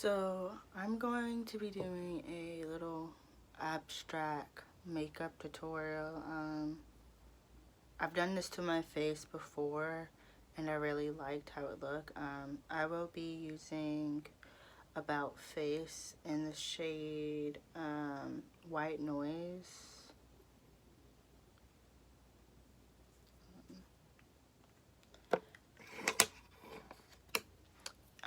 So I'm going to be doing a little abstract makeup tutorial. I've done this to my face before and I really liked how it looked. I will be using About Face in the shade White Noise.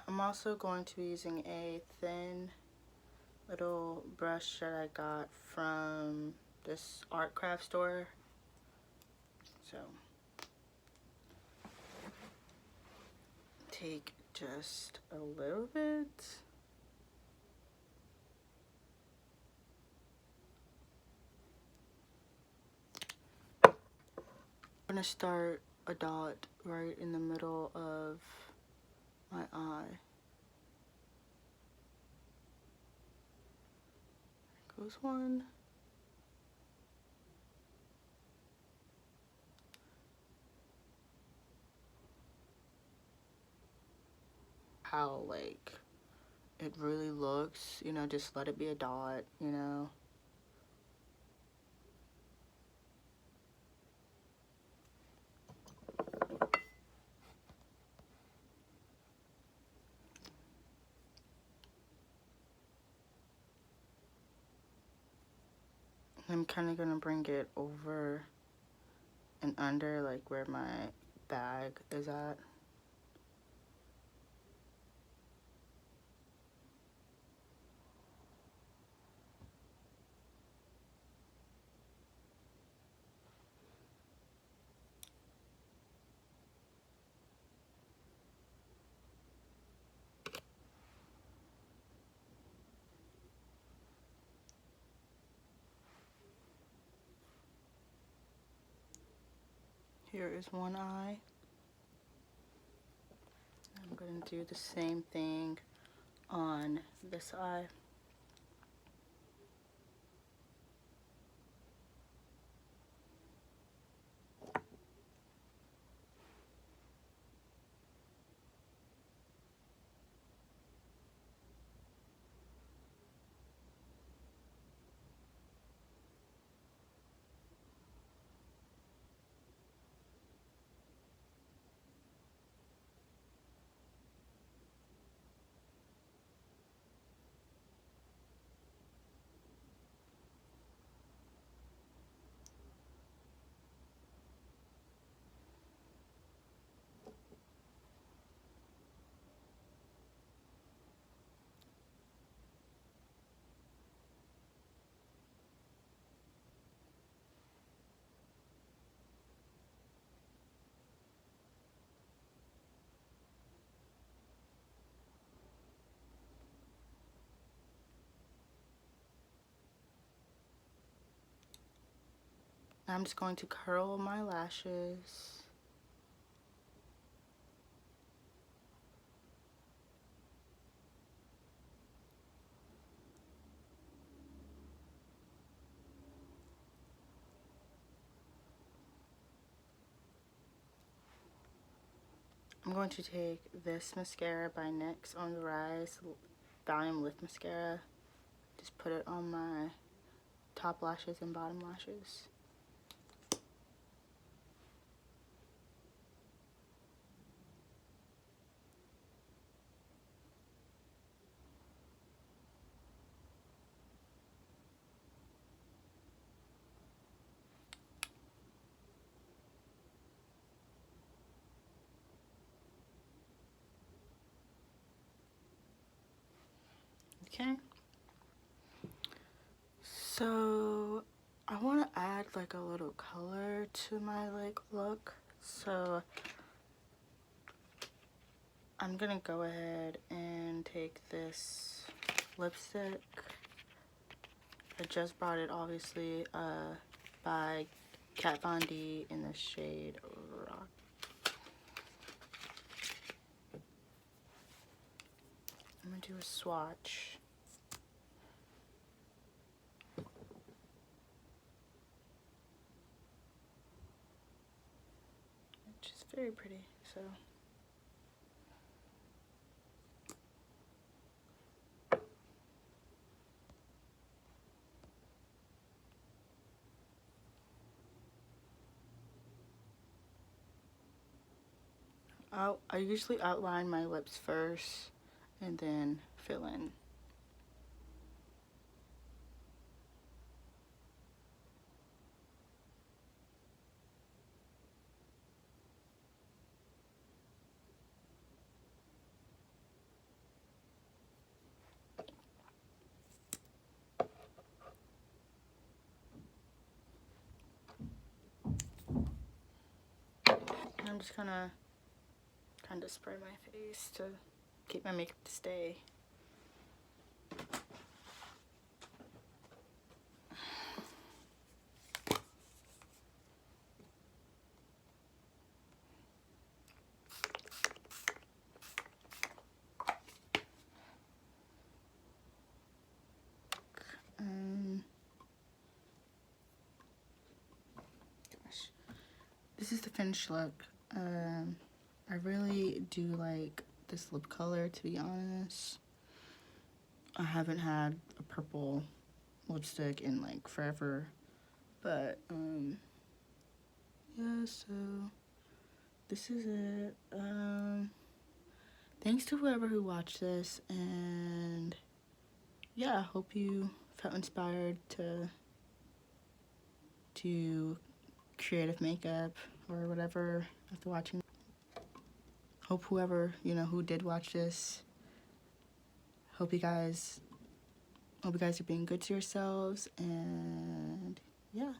I'm also going to be using a thin little brush that I got from this art craft store. So take just a little bit. I'm gonna start a dot right in the middle of my eye. There goes one. How like it really looks, you know, just let it be a dot, you know. I'm kind of gonna bring it over and under, like where my bag is at. Here is one eye. I'm going to do the same thing on this eye. I'm just going to curl my lashes. I'm going to take this mascara by NYX on the Rise Volume Lift Mascara. Just put it on my top lashes and bottom lashes. Okay. So I want to add like a little color to my like look. So I'm gonna go ahead and take this lipstick. I just bought it obviously by Kat Von D in the shade Rock. I'm gonna do a swatch. Which is very pretty, so. I usually outline my lips first and then fill in. I'm just gonna kind of spray my face to keep my makeup to stay. Gosh, this is the finished look. I really do like this lip color, to be honest. I haven't had a purple lipstick in like forever, but yeah, so this is it. Thanks to whoever who watched this, and yeah, I hope you felt inspired to creative makeup or whatever after watching. Hope whoever, who did watch this, hope you guys are being good to yourselves, and yeah.